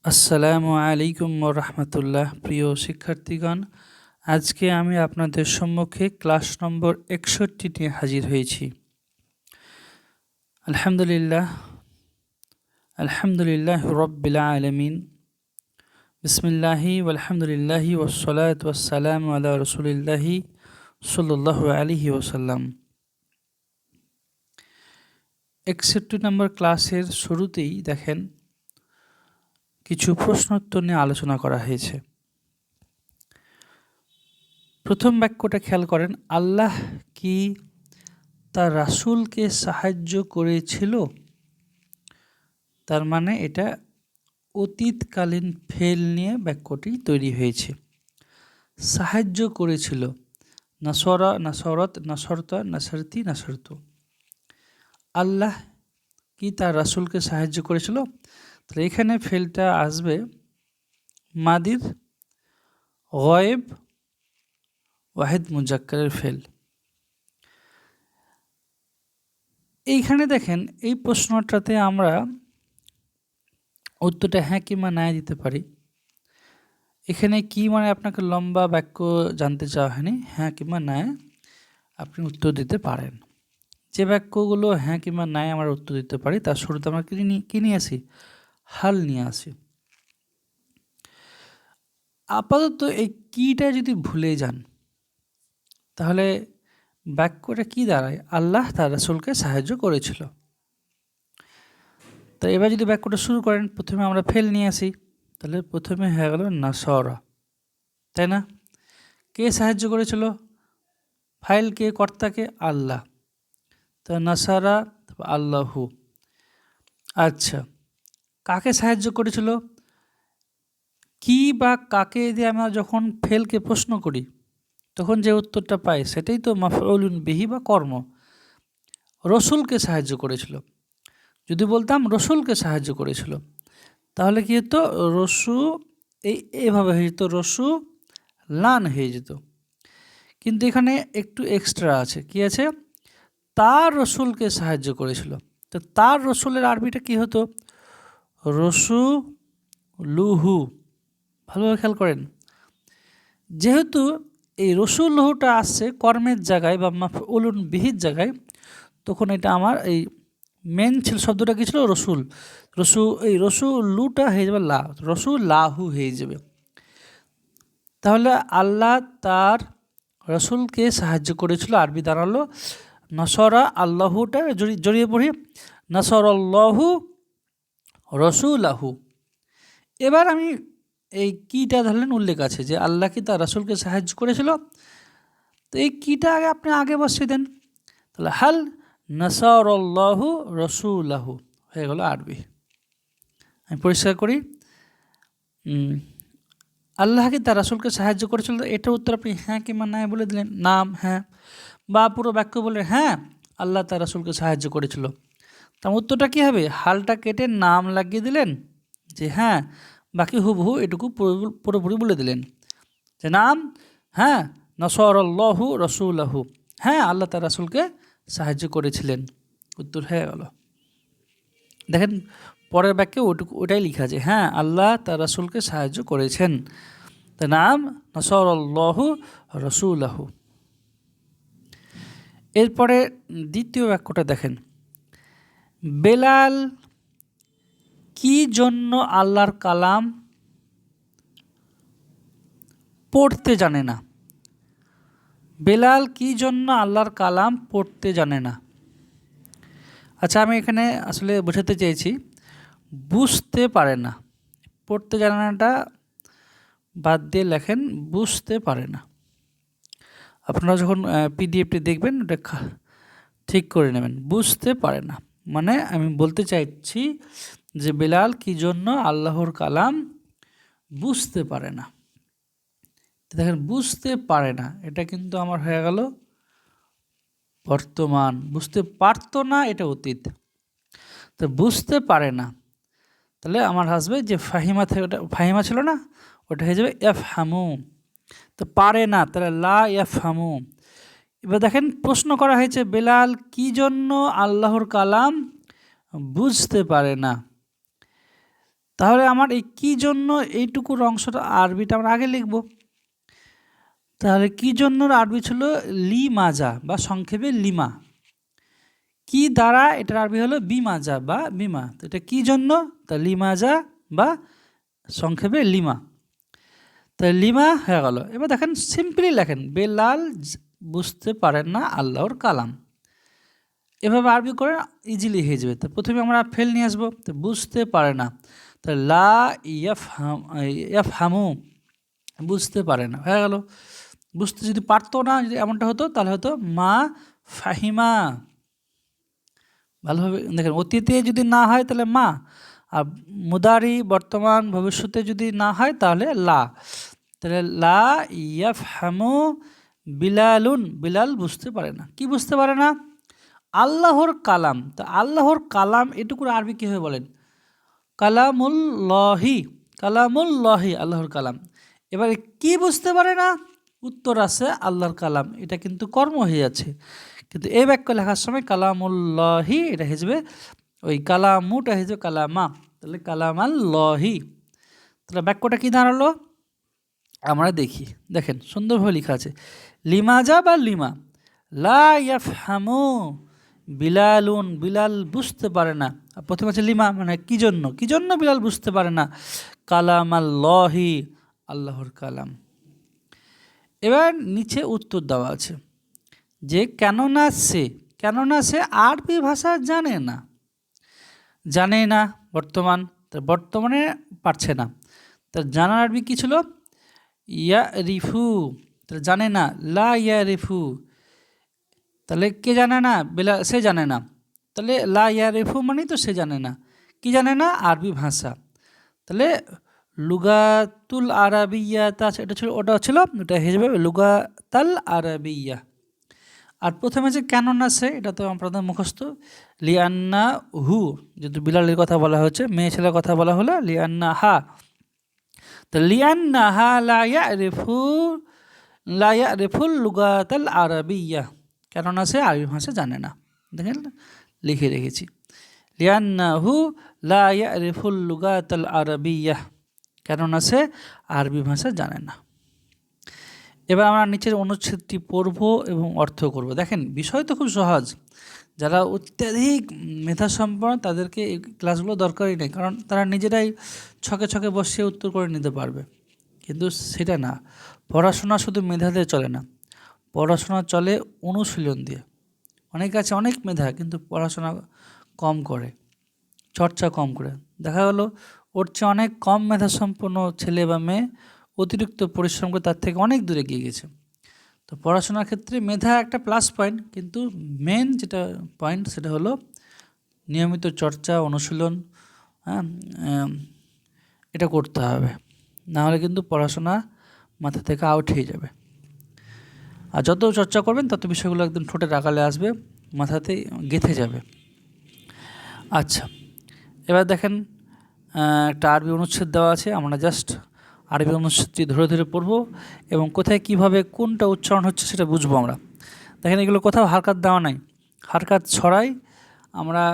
আসসালামু আলাইকুম রহমতুল্লাহ। প্রিয় শিক্ষার্থীগণ, আজকে আমি আপনাদের সম্মুখে ক্লাস নম্বর 61 নিয়ে হাজির হয়েছি। আলহামদুলিল্লাহ আলহামদুলিল্লাহ রব্বিল আলামিন। বিসমিল্লাহি আলহামদুলিল্লাহি ওয়াসসালাতু ওয়াসসালামু আলা রাসূলিল্লাহি সাল্লাল্লাহু আলাইহি ওয়াসাল্লাম। 61 নম্বর ক্লাসের শুরুতেই দেখেন কিছু প্রশ্নোত্তর নিয়ে আলোচনা করা হয়েছে। প্রথম বাক্যটা খেয়াল করেন, আল্লাহ কি তার রাসূলকে সাহায্য করেছিল? তার মানে এটা অতীতকালীন ফেল নিয়ে বাক্যটি তৈরি হয়েছে। সাহায্য করেছিল, নাসরা, নাসরত, নাসরতা, নাসরতি, নাসরত। আল্লাহ কি তার রাসূলকে সাহায্য করেছিল? তাহলে এখানে ফেলটা আসবে মাদির গয়েব ওয়াহিদ মুজাক্কারের ফেল। এইখানে দেখেন এই প্রশ্নটাতে আমরা উত্তরটা হ্যাঁ কিংবা না দিতে পারি। এখানে কি মানে আপনাকে লম্বা বাক্য জানতে চাওয়া হয়নি, হ্যাঁ কিংবা না আপনি উত্তর দিতে পারেন। যে বাক্যগুলো হ্যাঁ কিংবা নাই আমরা উত্তর দিতে পারি তার শুরুতে আমরা কি নিয়ে আসি? হাল নিয়ে আসি। আপাতত এই কিটা যদি ভুলে যান তাহলে বাক্যটা কি দাঁড়ায়? আল্লাহ তার রাসূলকে সাহায্য করেছিল। তো এবার যদি বাক্যটা শুরু করেন, প্রথমে আমরা ফেল নিয়ে আসি, তাহলে প্রথমে হয়ে গেল নাসরা, তাই না? কে সাহায্য করেছিল? ফাইল কে, কর্তাকে? আল্লাহ। তো নাসারা আল্লাহু। আচ্ছা, কাকে সাহায্য করেছিল? কি বা কাকে দিয়ে আমরা যখন ফেলকে প্রশ্ন করি তখন যে উত্তরটা পাই সেটাই তো মাফউলুন বিহি বা কর্ম। রসুলকে সাহায্য করেছিল। যদি বলতাম রসুলকে সাহায্য করেছিল তাহলে কি হতো? রসু এইভাবে হয়ে যেত, রসু লান হয়ে যেত। কিন্তু এখানে একটু এক্সট্রা আছে। কি আছে? তার রসুলকে সাহায্য করেছিল। তো তার রসুলের আরবিটা কি হতো? রসু লুহু। ভালোভাবে খেয়াল করেন, যেহেতু এই রসুলহুটা আসছে কর্মের জায়গায় বা মাফউলুন বিহির জায়গায়, তখন এটা আমার এই মেন ছিল শব্দটা কি ছিল? রসুল। এই রসুলুটা হয়ে যাবে লা, রসুল লাহু হয়ে যাবে। তাহলে আল্লাহ তার রসুলকে সাহায্য করেছিল, আরবি দাঁড়ালো নসরা। আল্লাহুটা জড়িয়ে পড়ি নসরাল্লাহু রসুলাহু। এবার আমি এই কিটা ধরলেন উল্লেখ আছে যে আল্লাহ কি তার রাসূলকে সাহায্য করেছিল, তো এই কিটা আপনি বসিয়ে দেন, তাহলে হাল নাসারাল্লাহু রসুলাহু হয়ে গেল আরবি। আমি পরিষ্কার করি, আল্লাহ কি তার রাসূলকে সাহায্য করেছিল, এটার উত্তর আপনি হ্যাঁ কিংবা না বলে দিলেন, নাম হ্যাঁ, বা পুরো বাক্য বলে হ্যাঁ আল্লাহ তার রাসূলকে সাহায্য করেছিল। তার উত্তরটা কী হবে? হালটা কেটে নাম লাগিয়ে দিলেন যে হ্যাঁ, বাকি হুবহু এটুকু পুরোপুরি বলে দিলেন যে নাম হ্যাঁ নসরাল্লাহু রসুলাহু, হ্যাঁ আল্লাহ তার রাসূলকে সাহায্য করেছিলেন। উত্তর হয়ে গেল। দেখেন পরের বাক্যে ওটাই লেখা আছে, হ্যাঁ আল্লাহ তার রাসূলকে সাহায্য করেছেন। তার নাম নসরাল্লাহু রসুলাহু। এরপরে দ্বিতীয় বাক্যটা দেখেন, বেলাল কি জন্য আল্লাহর কালাম পড়তে জানে না? বেলাল কি জন্য আল্লাহর কালাম পড়তে জানে না? আচ্ছা, আমি এখানে আসলে বোঝাতে চেয়েছি বুঝতে পারে না। পড়তে জানে নাটা বাদ দিয়ে লেখেন বুঝতে পারে না। আপনারা যখন পিডিএফটি দেখবেন ওটা ঠিক করে নেবেন। বুঝতে পারে না মানে আমি বলতে চাইছি যে বেলাল কি জন্য আল্লাহর কালাম বুঝতে পারে না। দেখেন বুঝতে পারে না, এটা কিন্তু আমার হয়ে গেল বর্তমান। বুঝতে পারতো না এটা অতীত। তো বুঝতে পারে না, তাহলে আমার আসবে যে ফাহিমা থেকে, ওটা ফাহিমা ছিল না, ওটা হয়ে যাবে ইয়াফহামু। তো পারে না, তাহলে লা ইয়াফহামু। এবার দেখেন প্রশ্ন করা হয়েছে বেলাল কি জন্য আল্লাহর কালাম বুঝতে পারে না। তাহলে আমার এই কি জন্য এইটুকুর অংশটা আরবিটা আমরা আগে লিখব। তাহলে কি জন্য আরবি ছিল লিমাজা বা সংক্ষেপে লিমা। কি দ্বারা এটার আরবি হলো বিমাজা বা বিমা। তো এটা কি জন্য, তা লিমাজা বা সংক্ষেপে লিমা। তাই লিমা হয়ে গেল। এবার দেখেন সিম্পলি লেখেন বেলাল বুঝতে পারেন না আল্লাহর কালাম। এভাবে আরবি করে ইজিলি হয়ে যাবে। তো প্রথমে আমরা ফেল নিয়ে আসবো। তো বুঝতে পারে না, তো লা ইয়াফহামু বুঝতে পারে না হয়ে গেল। বুঝতে যদি পারতো না, যদি এমনটা হতো তাহলে হতো মা ফাহিমা। ভালোভাবে দেখেন, অতীতে যদি না হয় তাহলে মা, আর মুদারি বর্তমান ভবিষ্যতে যদি না হয় তাহলে লা। তাহলে লা ইয়াফহামু বিলালুন, বিলাল বুঝতে পারে না। কি বুঝতে পারে না? আল্লাহর কালাম। তা আল্লাহর কালাম এটুকুর আরবি কীভাবে বলেন? কালামুল্লাহি, কালামুল্লাহি আল্লাহর কালাম। এবারে কি বুঝতে পারে না? উত্তর আছে আল্লাহর কালাম, এটা কিন্তু কর্ম হয়ে যাচ্ছে। কিন্তু এই বাক্য লেখার সময় কালামুল্লাহি এটা হিসেবে, ওই কালামুটা হিসেবে কালামা, তাহলে কালামাল্লাহি। তাহলে বাক্যটা কি দাঁড়ালো আমরা দেখি। দেখেন সুন্দরভাবে লেখা আছে লিমাজা বা লিমা। লা ইয়াফহামু বিলালুন, বিলাল বুঝতে পারে না। প্রথমে আছে লিমা, মানে কি জন্য, কি জন্য বিলাল বুঝতে পারে না কালামাল্লাহি আল্লাহর কালাম। এবার নিচে উত্তর দেওয়া আছে যে কেননা সে আরবি ভাষা জানে না। জানে না বর্তমান, তার বর্তমানে পারছে না। তার জানার আরবি কী ছিল? ইয়া রিফু। তাহলে জানে না, লা ইয়া রিফু। তাহলে কে জানে না? সে জানে না। তাহলে লা ইয়া রিফু মানেই তো সে জানে না। কি জানে না? আরবি ভাষা। তাহলে লুগাতুল আরাবিয়া তা এটা ছিল, ওটা ছিল, ওটা হিসেবে লুগাতাল আরাবিয়া। আর প্রথমে যে কেননা সে, এটা তো আপনাদের মুখস্থ। লিয়ান্না হু, যেহেতু বিলালের কথা বলা হয়েছে, মেয়ে ছেলের কথা বলা হলো লিয়ান্না হা। তো লিয়ান্না হা লা ইয়ারিফুল লুগাতাল আরাবিয়া, কেননা সে আরবি ভাষা জানে না। দেখেন লিখে রেখেছি লিয়ান্না হু লা ইয়ারিফুল লুগাতাল আরাবিয়া, কেননা সে আরবি ভাষা জানে না। এবার আমরা নিচের অনুচ্ছেদটি পড়ব এবং অর্থ করব। দেখেন বিষয় তো খুব সহজ, যারা অত্যাধিক মেধাসম্পন্ন তাদেরকে এই ক্লাসগুলো দরকারই নেই, কারণ তারা নিজেরাই ছকে ছকে বসিয়ে উত্তর করে নিতে পারবে। কিন্তু সেটা না, পড়াশোনা শুধু মেধা দিয়ে চলে না, পড়াশোনা চলে অনুশীলন দিয়ে। অনেকে আছে অনেক মেধা কিন্তু পড়াশোনা কম করে, চর্চা কম করে। দেখা গেল ওর চেয়ে অনেক কম মেধাসম্পন্ন ছেলে বা মেয়ে অতিরিক্ত পরিশ্রম করে তার থেকে অনেক দূরে এগিয়ে গেছে। তো পড়াশোনার ক্ষেত্রে মেধা একটা প্লাস পয়েন্ট, কিন্তু মেন যেটা পয়েন্ট সেটা হলো নিয়মিত চর্চা, অনুশীলন। হ্যাঁ, এটা করতে হবে, নাহলে কিন্তু পড়াশোনা মাথা থেকে আউট হয়ে যাবে। আর যত চর্চা করবেন তত বিষয়গুলো একদম ঠোঁটের আকালে আসবে, মাথাতে গেঁথে যাবে। আচ্ছা, এবার দেখেন একটা আরবি অনুচ্ছেদ দেওয়া আছে, আমরা জাস্ট আরবি অনুচ্ছেদটি ধরে ধরে পড়ব এবং কোথায় কিভাবে কোনটা উচ্চারণ হচ্ছে সেটা বুঝবো আমরা। দেখেন এগুলো কোথাও হারকাত দেওয়া নাই, হারকাত ছড়াই আমরা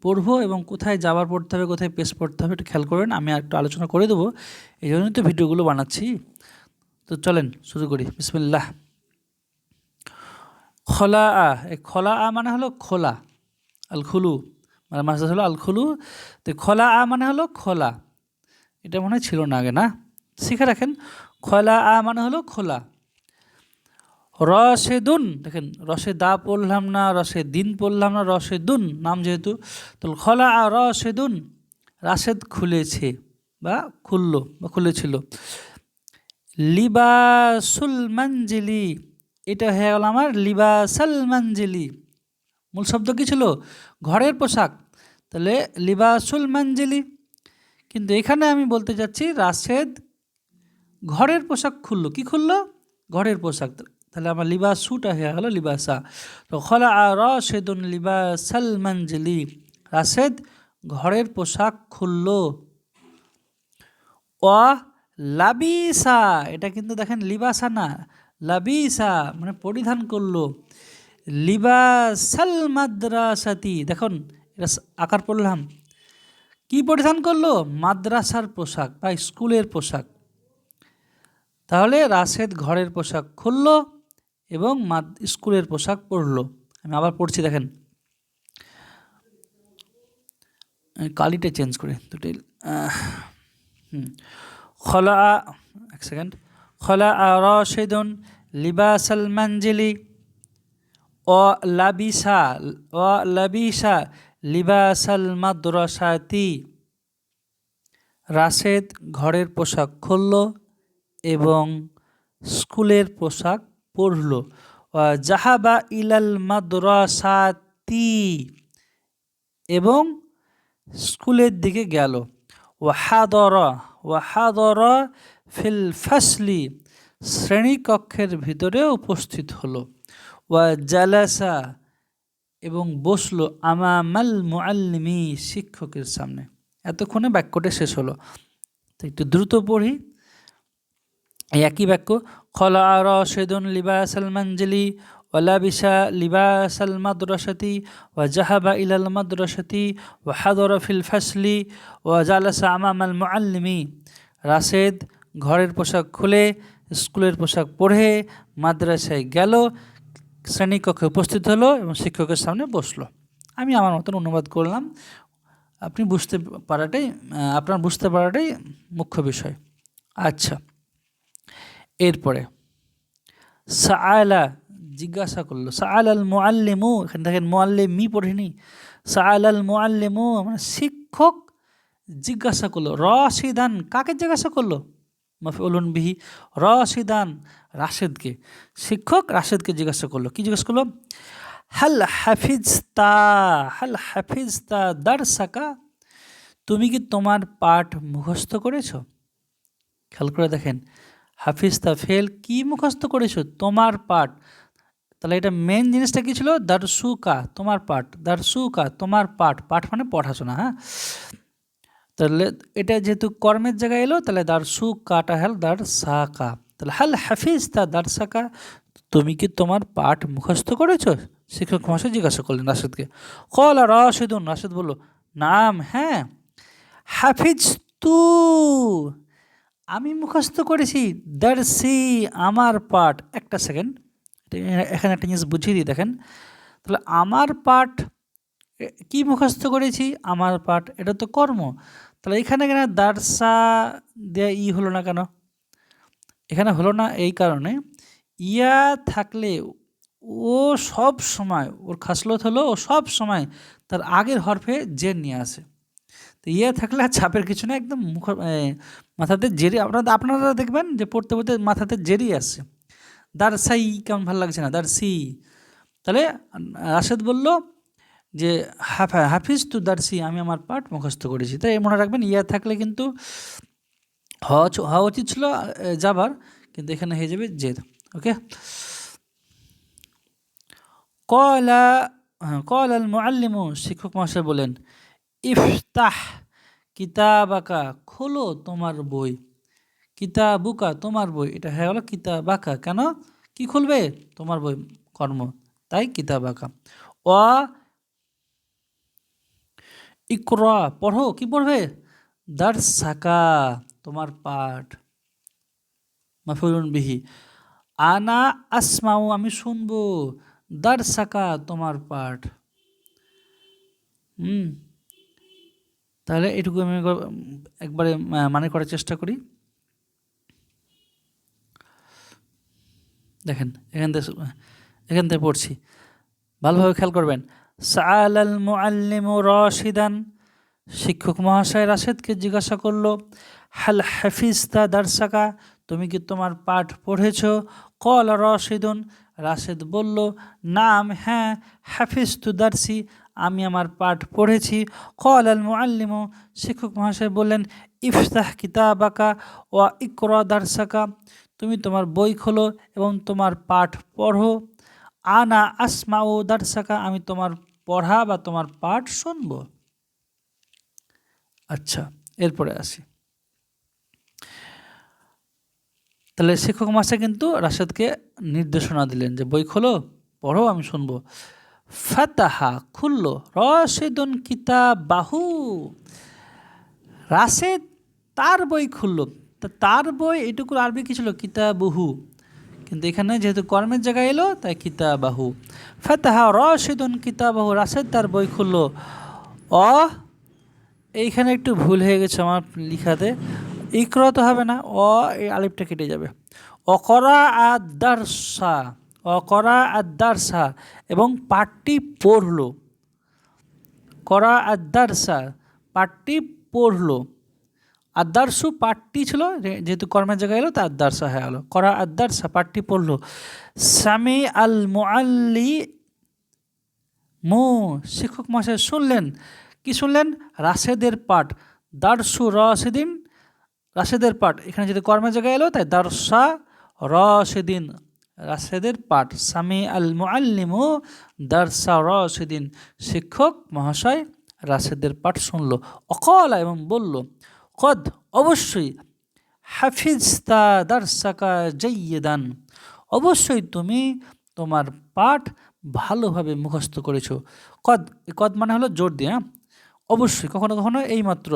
পড়ব এবং কোথায় যাবার পড়তে হবে, কোথায় পেশ পড়তে হবে একটু খেয়াল করবেন। আমি একটু আলোচনা করে দেবো, এই জন্যই তো ভিডিওগুলো বানাচ্ছি। তো চলেন শুরু করি। বিসমিল্লাহ। খোলা আ, এই খোলা আ মানে হলো খোলা, আল খুলু মানে মাসটা হলো আল খুলু। তো খোলা আ মানে হলো খোলা, এটা মনে ছিল না আগে, না শিখে রাখেন। খোলা আ মানে হলো খোলা। রশেদুন, দেখেন রসে দা পড়লাম না, রসে দিন পড়লাম না, রশেদুন নাম যেহেতু, তো খোলা আ রশেদুন, রাশেদ খুলেছে বা খুললো বা খুলেছিল। লিবাসুল মানজিলি, এটা হয়ে গেল আমার লিবাসাল মানজিলি। মূল শব্দ কী ছিল? ঘরের পোশাক। তাহলে লিবাসুল মানজিলি। কিন্তু এখানে আমি বলতে চাচ্ছি রাশেদ ঘরের পোশাক খুললো। কি খুললো? ঘরের পোশাক। তাহলে আমার লিবাসুটা হয়ে গেল লিবাসা। তো খোলা রাশেদুন লিবাসাল মানজিলি, রাশেদ ঘরের পোশাক খুললো। ও লাবিসা, এটা কিন্তু দেখেন লিবাসা না, লাবিসা মানে পরিধান করলো। লিবাসাল মাদ্রাসাতি, দেখুন এটা আকার পড়লাম, কি পরিধান করলো? মাদ্রাসার পোশাক বা স্কুলের পোশাক। তাহলে রাশেদ ঘরের পোশাক খুলল এবং স্কুলের পোশাক পরলো। আমি আবার পড়ছি, দেখেন, কালিটা চেঞ্জ করে দুটোই। খলা, এক সেকেন্ড, খলা রাশেদুন লিবাসাল মানজিলি ও লাবিসা লিবাসাল মাদ্রাসাতি। রাশেদ ঘরের পোশাক খুলল এবং স্কুলের পোশাক পরল। জাহাবা ইলাল মাদ্রাসাতি, এবং স্কুলের দিকে গেল। ওয়াহাদরা ফিল ফাসলি, শ্রেণীকক্ষের ভিতরে উপস্থিত হলো। ওয়া জালাসা, এবং বসলো, আমামাল মুআল্লিমি, শিক্ষকের সামনে। এতক্ষণে বাক্যটা শেষ হলো। তো একটু দ্রুত পড়ি। একই বাক্য, খলা রাশেদুন লিবাসাল মানজিলি ওয়া লাবিসা লিবাসাল মাদ্রাসাতি ওয়া জাহাবা ইলাল মাদ্রাসাতি ওয়া হাদরা ফিল ফাসলি ওয়া জালাসা আমামাল মুআল্লিমি। রাশেদ ঘরের পোশাক খুলে স্কুলের পোশাক পরে মাদ্রাসায় গেল, শ্রেণীকক্ষে উপস্থিত হলো এবং শিক্ষকের সামনে বসলো। আমি আমার মতন অনুবাদ করলাম। আপনার বুঝতে পারাটাই মুখ্য বিষয়। আচ্ছা, এরপরে সাআলা, জিজ্ঞাসা করলো। সাআল আল মুআল্লিমু, এখানে দেখেন মুআল্লিমি পড়েনি, সাআল আল মুআল্লিমু মানে শিক্ষক জিজ্ঞাসা করলো। রাশিদান, কাকে জিজ্ঞাসা করলো? মাফউলুন বিহি, রাশিদান, রাশেদকে। শিক্ষক রাশেদকে জিজ্ঞাসা করলো। কি জিজ্ঞাসা করলো? হাল হাফিজতা দারসাকা, তুমি কি তোমার পাঠ মুখস্থ করেছো? খেয়াল করে দেখেন, হাফিজতা ফেল, কি মুখস্থ করেছো? তোমার পাঠ। তাহলে এটা মেন জিনিসটা কি ছিল? দারসুকা, তোমার পাঠ। দারসুকা, তোমার পাঠ। পাঠ মানে পড়াশোনা। হ্যাঁ, তাহলে এটা যেহেতু কর্মের জায়গায় এলো, তাহলে দারসুকাটা হল দারসাকা। তাহলে হাল হাফিজতা দারসাকা, তুমি কি তোমার পাঠ মুখস্থ করেছো? শিক্ষক মহাশয় জিজ্ঞাসা করলেন রাশেদকে। ক্বালা রাশেদুন, রাশেদ বলল, নাম, হ্যাঁ। হাফিজ তু, আমি মুখস্থ করেছি। দারসি, আমার পাঠ। একটা সেকেন্ড, এখানে একটা জিনিস বুঝিয়ে দিই, দেখেন। তাহলে আমার পাঠ, কি মুখস্থ করেছি? আমার পাঠ, এটা তো কর্ম। তাহলে এখানে কেন দারসা দেয়া হলো না কেন? এখানে হলো না এই কারণে, ইয়া থাকলে ও সব সময়, ওর খাসলত হলো ও সব সময় তার আগের হরফে জের নিয়ে আসে। তো ইয়া থাকলে আর ছাপের কিছু না, একদম মাথাতে জেরি। আপনারা দেখবেন যে পড়তে পড়তে মাথাতে জেরি আসছে। দারসাই, কেমন ভালো লাগছে না? দারসি। তাহলে রাশেদ বলল যে হাফিজ তু দারসি, আমি আমার পাঠ মুখস্থ করেছি। তাই মনে রাখবেন, ইয়া থাকলে কিন্তু হওয়া উচিত ছিল যাবার, কিন্তু এখানে হয়ে যাবে জেদ। ওকে। ক্বালা আল মুআল্লিমু, শিক্ষক মহাশয় বলেন, ইফতাহ কিতাবাকা, খোলো তোমার বই। কিতাবুকা, তোমার বই। এটা হয়ে গেল কিতাবাকা। কেন? কি খুলবে? তোমার বই, কর্ম, তাই কিতাবাকা। ওয়া ইকরা, পড়ো। কি পড়বে? দারসাকা, তোমার পাঠ। মাফউলুন বিহি। আনা আসমাউ, আমি শুনবো। দারসাকা, তোমার পাঠ। তাহলে এটুকু আমি একবারে মানে করার চেষ্টা করি। দেখেন, এখান থেকে পড়ছি, ভালোভাবে খেয়াল করবেন। সাআল আল মুআল্লিমু রাশিদান, শিক্ষক মহাশয় রাশেদকে জিজ্ঞাসা করলো, হাল হাফিজতা দারসাকা, তুমি কি তোমার পাঠ পড়েছো? ক্বালা রাশিদুন, রাশেদ বলল, নাম, হ্যাঁ। হাফিজতু দারসি, আমি আমার পাঠ পড়েছি। ক্বালা আল মুআল্লিমু, শিক্ষক মহাশয় বললেন, ইফতাহ কিতাবাকা ওয়া ইকরা দারসাকা, তুমি তোমার বই খোলো এবং তোমার পাঠ পড়ো। আনা আসমাউ দারসাকা, আমি তোমার পড়া বা তোমার পাঠ শুনব। আচ্ছা, এরপরে আসি। তাহলে শিক্ষক মহাশয় কিন্তু রাশেদকে নির্দেশনা দিলেন যে বই খোলো, পড়ো, আমি শুনবো। ফাতাহা, খুললো। রাশেদুন কিতাবাহু, রাশেদ তার বই খুললো, তা তার বই এটুকুর আরবি কী ছিল? কিতাবুহু। কিন্তু এখানে যেহেতু কর্মের জায়গায় এলো তাই কিতাবাহু। ফাতাহা রাশিদুন কিতাবাহু, রাশেদ তার বই খুললো। অ এইখানে একটু ভুল হয়ে গেছে আমার লিখাতে, ইকরা তো হবে না, এই আলিফটা কেটে যাবে। অকরা আদারসা, অকরা আদারসা, এবং পাঠটি পড়লো। করা আদারসা, পাঠটি পড়লো। আদারসু পাঠটি ছিল, যেহেতু কর্মের জায়গায় এলো তা আদারসা হয়ে গেলো। করা আদারসা, পাঠটি পড়লো। সামি আল মুআল্লি মু, শিক্ষক মহাশয় শুনলেন। কি শুনলেন? রাশেদের পাঠ। দারসু রাশেদিন, রাশেদের পাঠ। এখানে যদি কর্মের জায়গায় এলো তাই দারসা রাশেদিন, রাশেদের পাঠ। সামি আল মুআল্লিমু দারসা রাশেদিন, শিক্ষক মহাশয় রাশেদের পাঠ শুনলো। অকলা, এবং বলল। কদ, অবশ্যই। হাফিজতা দারসাকা জাইয়িদান, অবশ্যই তুমি তোমার পাঠ ভালোভাবে মুখস্থ করেছো। কদ, কদ মানে হলো জোর দিয়ে, হ্যাঁ, অবশ্যই, কখনো কখনো এইমাত্র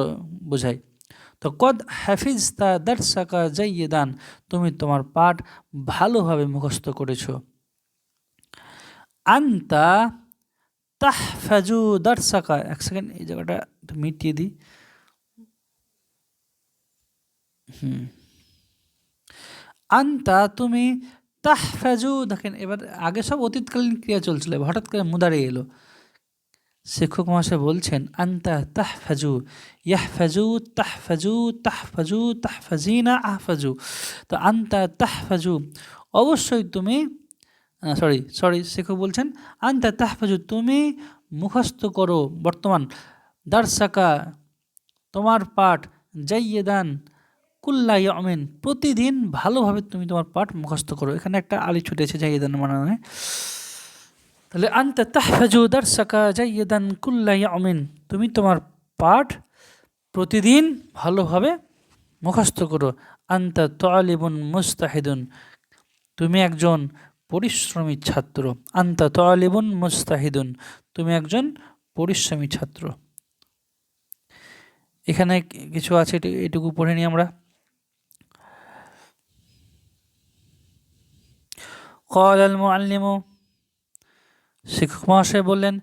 বোঝায়। তো কদ হাফিজতা দারসাকা জাইয়িদান, তুমি তোমার পাঠ ভালোভাবে মুখস্থ করেছো। আনতা তাহফাজু দারসাকা, এক সেকেন্ড এই জায়গাটা একটু মিটিয়ে দিই। আনতা তুমি, তাহফাজু, দেখেন এবার আগে সব অতীতকালীন ক্রিয়া চলছিল, হঠাৎ করে মুদারে এলো। শিক্ষক মহাশয় বলছেন আনতা তাহফাজু, ইয়াহফাজু, তাহফাজু, তাহফাজু, তাহফাজিনা, আহফাজু। তো আনতা তাহফাজু, অবশ্যই তুমি, সরি শিক্ষক বলছেন আনতা তাহফাজু, তুমি মুখস্থ করো, বর্তমান, দারসাকা, তোমার পাঠ, জাইয়িদান, কুল্লা ইয়ামিন, প্রতিদিন ভালোভাবে তুমি তোমার পাঠ মুখস্থ করো। এখানে একটা আলি ছুটেছে জাইয়িদান মানে, তাহলে আনতা তাহফাজু দারসাকা জাইয়িদান কুল্লা ইয়ামিন, তুমি তোমার পাঠ প্রতিদিন ভালোভাবে মুখস্থ করো। আনতা তালিবুন মুস্তাহিদুন, তুমি একজন পরিশ্রমী ছাত্র। আনতা তালিবুন মুস্তাহিদুন, তুমি একজন পরিশ্রমী ছাত্র। এখানে কিছু আছে, এটুকু পড়ে নিই আমরা। ক্বাল আল মুআল্লিমু, শিক্ষক মহাশয় বললেন,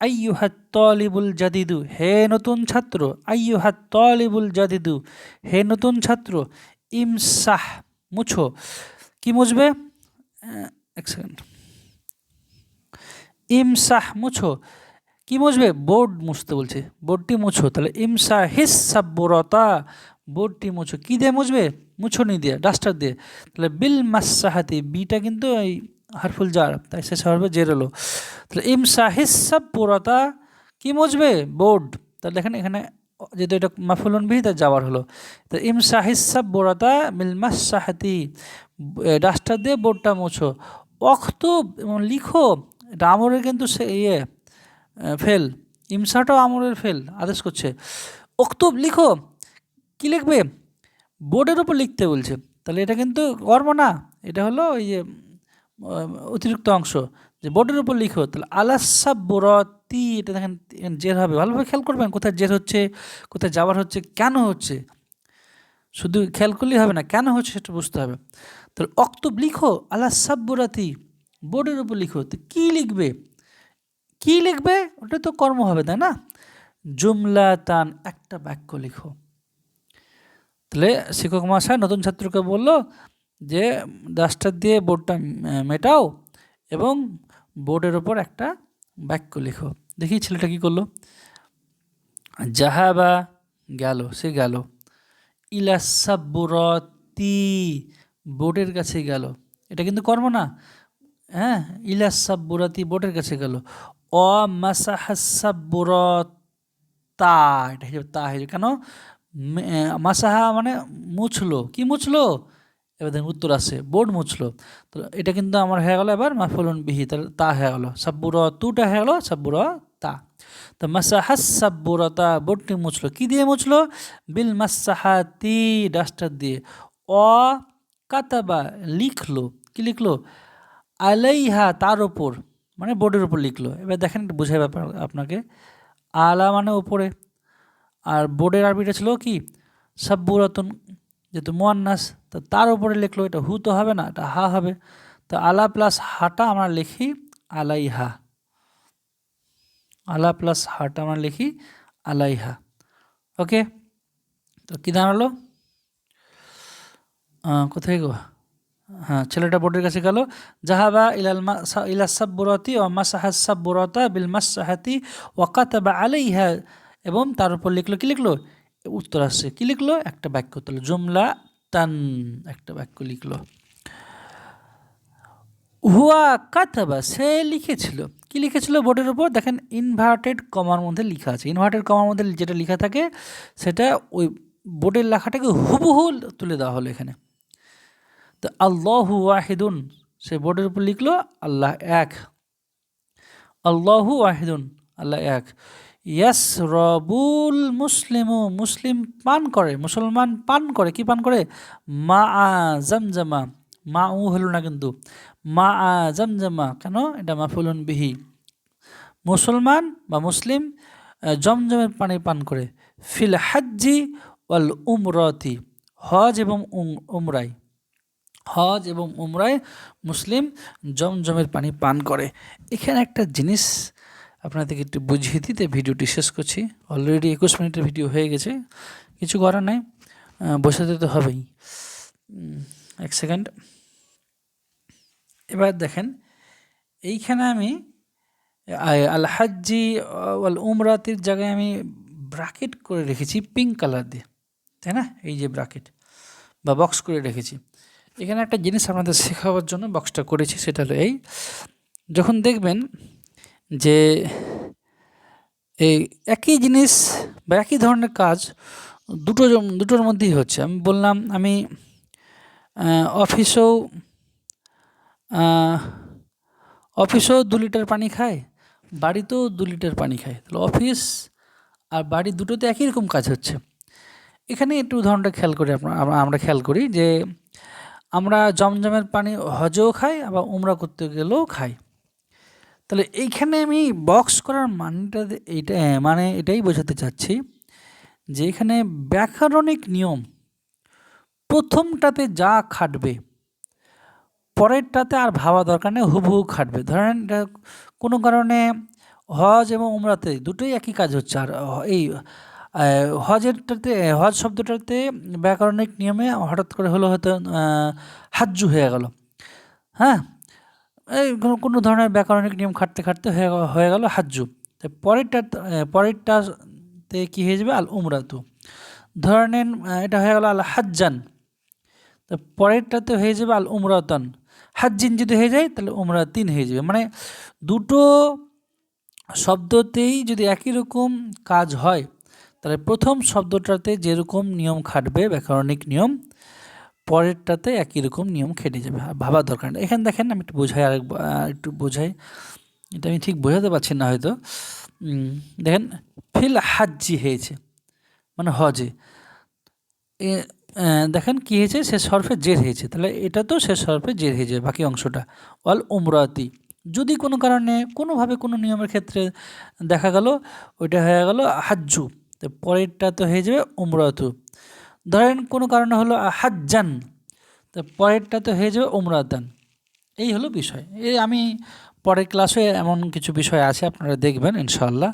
আইয়ুহাত তালিবুল জাদিদু, হে নতুন ছাত্র। আইয়ুহাত তালিবুল জাদিদু, হে নতুন ছাত্র। ইমসাহ, মুছো। কি মুছবে? এক সেকেন্ড। ইমসাহ, মুছো। কি মুছবে? বোর্ড মুছতে বলছে, বোর্ডটি মুছো। তাহলে ইমসাহ হিস সাব্বুরাতা, বোর্ডটি মুছো। কি দিয়ে মুছবে? মুছনি দিয়ে, ডাস্টার দিয়ে। তাহলে বিল মাসাহাতি, বিটা কিন্তু এই হারফুল জার, তাই শেষ হবে জের হলো। তাহলে ইমসাহ হিস সাব্বুরাতা, কি মুছবে? বোর্ড। তাহলে দেখেন এখানে যেহেতু এটা মাফুলুন বিহি তাই যাওয়ার হলো। তো ইমসাহ হিস সাব্বুরাতা বিল মাসাহাতি, ডাস্টার দিয়ে বোর্ডটা মুছো। অক্তুব, লিখো। এটা আমরের কিন্তু সে ফেল, ইমসাটাও আমরের ফেল, আদেশ করছে। অক্তুব, লিখো। কি লিখবে? বোর্ডের উপর লিখতে বলছে। তাহলে এটা কিন্তু কর্ম না, এটা হলো ওই যে অতিরিক্ত অংশ, যে বোর্ডের উপর লিখো। তাহলে আলাসাব্বরতি, এটা দেখেন জের হবে, ভালোভাবে খেয়াল করবেন কোথায় জের হচ্ছে, কোথায় যাওয়ার হচ্ছে, কেন হচ্ছে। শুধু খেয়াল করলেই হবে না, কেন হচ্ছে সেটা বুঝতে হবে। তাহলে অক্তুব, লিখো। আলাসাব্বরাতি, বোর্ডের উপর লিখো। তো কী লিখবে? কি লিখবে? ওটা তো কর্ম হবে, তাই না? জুমলাতান, একটা বাক্য লিখো। তাহলে শিক্ষক মহাশয় নতুন ছাত্রকে বলল যে ডাস্টার দিয়ে বোর্ডটা মেটাও এবং বোর্ডের ওপর একটা বাক্য লিখো। দেখি ছেলেটা কি করলো। জাহাবা, গেল, সে গেল। ইলাসাব্বুরতি, বোর্ডের কাছে গেল। এটা কিন্তু কর্ম না, হ্যাঁ। ইলাসাব্বুরাতি, বোর্ডের কাছে গেল। অ মাসাহাসাব্বুরতা, এটা হিসেবে তা হয়ে কেন? মাসাহা মানে মুছলো। কি মুছলো? এবার দেখুন উত্তর আছে, বোর্ড মুছলো। তো এটা কিন্তু আমার হয়ে গেল এবার মাফুলুন বিহি, তাহলে তা হয়ে গেল। সাব্বুরতুটা হয়ে গেল সাব্বুরতা। তো মাসাহাসাব্বুরতা, বোর্ডটি মুছলো। কি দিয়ে মুছলো? বিল মাসাহাতি, ডাস্টার দিয়ে। অ কাতাবা, লিখলো। কি লিখলো? আলাইহা, তার ওপর, মানে বোর্ডের ওপর লিখলো। এবার দেখেন একটু বোঝাই ব্যাপার আপনাকে। আলা মানে ওপরে, আর বোর্ডের আরবিটা ছিল কি সাব্বুরাতুন, যেহেতু মুয়ান্নাস তো তার উপরে লিখলো, এটা হু তো হবে না, এটা হা হবে। তো আলা প্লাস হাটা আমরা লিখি আলাইহা, আলা প্লাস হাটা আমরা লিখি আলাইহা। ওকে, তো কী দাঁড়ালো? কোথায় গো? হ্যাঁ, ছেলেটা বোর্ডের কাছে গেল, জাহাবা ইলা সাব্বুরাতি ও মাসাহা সাব্বুরাতা বিল মাসাহাতি ওয়া কাতাবা আলাইহা, এবং তার উপর লিখলো, কি লিখলো? উত্তর আসছে, কি লিখলো? একটা বাক্য, তাহলে জুমলা তান, একটা বাক্য লিখলো। হুয়া কাতাবা, সে লিখেছিল, কি লিখেছিল বোর্ডের উপর? দেখেন ইনভার্টেড কমার মধ্যে লেখা আছে, ইনভার্টেড কমার মধ্যে যেটা লেখা থাকে সেটা ওই বোর্ডের লেখাটাকে হুবহু তুলে দেওয়া হলো এখানে। তো আল্লাহু ওয়াহিদুন, সে বোর্ডের উপর লিখলো আল্লাহ এক, আল্লাহু ওয়াহিদুন, আল্লাহ এক। ইয়াসরাবুল মুসলিমু, মুসলিম পান করে, মুসলমান পান করে, কি পান করে? মা আ জামজামা, মা উ হলো না কিন্তু, মা আ জামজামা, কেন? এটা মাফুলুন বিহি, মুসলমান বা মুসলিম জমজমের পানি পান করে। ফিল হাজ্জি ওয়াল উমরাতি, হজ এবং উমরায়, হজ এবং উমরায় মুসলিম জমজমের পানি পান করে। এখানে একটা জিনিস আপনাদেরকে একটু বুঝিয়ে দিতে ভিডিওটি শেষ করছি। অলরেডি 21 মিনিটের ভিডিও হয়ে গেছে, কিছু করার নাই, বসাতে তো হবেই। এক সেকেন্ড। এবার দেখেন এইখানে আমি আল হাজ্জি আল উমরাতির জায়গায় আমি ব্র্যাকেট করে রেখেছি পিঙ্ক কালার দিয়ে, তাই না? এই যে ব্র্যাকেট বা বক্স করে রেখেছি। এখানে একটা জিনিস আপনাদের শেখাবার জন্য বক্সটা করেছি, সেটা হলো এই, যখন দেখবেন যে এই একই জিনিস বা একই ধরনের কাজ দুটোর মধ্যেই হচ্ছে, আমি বললাম আমি অফিসেও 2 লিটার পানি খায়, বাড়িতেও 2 লিটার পানি খায়, তাহলে অফিস আর বাড়ি দুটোতে একই রকম কাজ হচ্ছে। এখানে একটু উদাহরণটা খেয়াল করি, আমরা খেয়াল করি যে আমরা জমজমের পানি হজেও খাই, আবার উমরা করতে গেলেও খাই। তাহলে এইখানে আমি বক্স করার মানটা এইটা, মানে এটাই বোঝাতে চাচ্ছি যে এখানে ব্যাকরণিক নিয়ম, প্রথমটাতে যা খাটবে পরেরটাতে আর ভাবা দরকার নেই, হুবহু খাটবে। ধরেন কোনো কারণে হজ এবং উমরাতে দুটোই একই কাজ হচ্ছে, আর এই হজেরটাতে, হজ শব্দটাতে ব্যাকরণিক নিয়মে হঠাৎ করে হলো হয়তো হাজ্জু হয়ে গেল, হ্যাঁ, এই কোনো ধরনের ব্যাকরণিক নিয়ম খাটতে খাটতে হয়ে গেল হাজ্জু। পরেরটাতে কী হয়ে যাবে? আল উমরাতু। ধরে নেন এটা হয়ে গেল আল হাজ্জান, তো পরেরটাতে হয়ে যাবে আল উমরাতান। হাজ্জিন যদি হয়ে যায় তাহলে উমরাতিন হয়ে যাবে। মানে দুটো শব্দতেই যদি একই রকম কাজ হয় তাহলে প্রথম শব্দটাতে যেরকম নিয়ম খাটবে ব্যাকরণিক নিয়ম, পরেরটাতে একই রকম নিয়ম খেটে যাবে, ভাবার দরকার নেই। এখানে দেখেন আমি একটু বোঝাই, একটু বোঝাই, এটা আমি ঠিক বোঝাতে পারছি না হয়তো। দেখেন ফিল হাজ্জি হয়েছে মানে হজে, দেখেন কী হয়েছে? শেষ হরফে জের হয়েছে, তাহলে এটা তো শেষ হরফে জের হয়ে যাবে বাকি অংশটা। অল উমরাতি, যদি কোনো কারণে কোনোভাবে কোনো নিয়মের ক্ষেত্রে দেখা গেল ওইটা হয়ে গেল হাজ্জু, তো পরেরটা তো হয়ে যাবে উমরাতু। ধরেন কোনো কারণে হলো হাজ্জান, তো পরেরটা তো হয়ে যাবে উমরাতান। এই হলো বিষয়। এই আমি পরের ক্লাসে এমন কিছু বিষয় আছে আপনারা দেখবেন ইনশাআল্লাহ।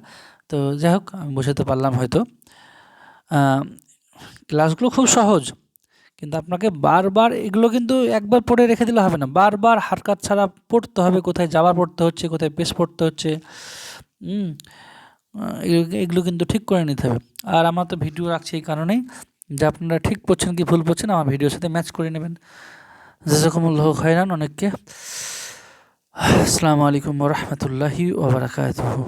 তো যাই হোক, আমি বোঝাতে পারলাম হয়তো। ক্লাসগুলো খুব সহজ, কিন্তু আপনাকে বারবার এগুলো কিন্তু একবার পড়ে রেখে দিলে হবে না, বারবার হারকাত ছাড়া পড়তে হবে, কোথায় যাবার পড়তে হচ্ছে, কোথায় পেশ পড়তে হচ্ছে, এগুলো কিন্তু ঠিক করে নিতে হবে। আর আমার তো ভিডিও রাখছি এই কারণেই যে আপনারা ঠিক পড়ছেন কি ভুল পড়ছেন আমার ভিডিওর সাথে ম্যাচ করে নেবেন। জাযাকুমুল্লাহু খাইরান অনেককে। আসসালামু আলাইকুম ওয়া রাহমাতুল্লাহি ওয়া বারাকাতুহু।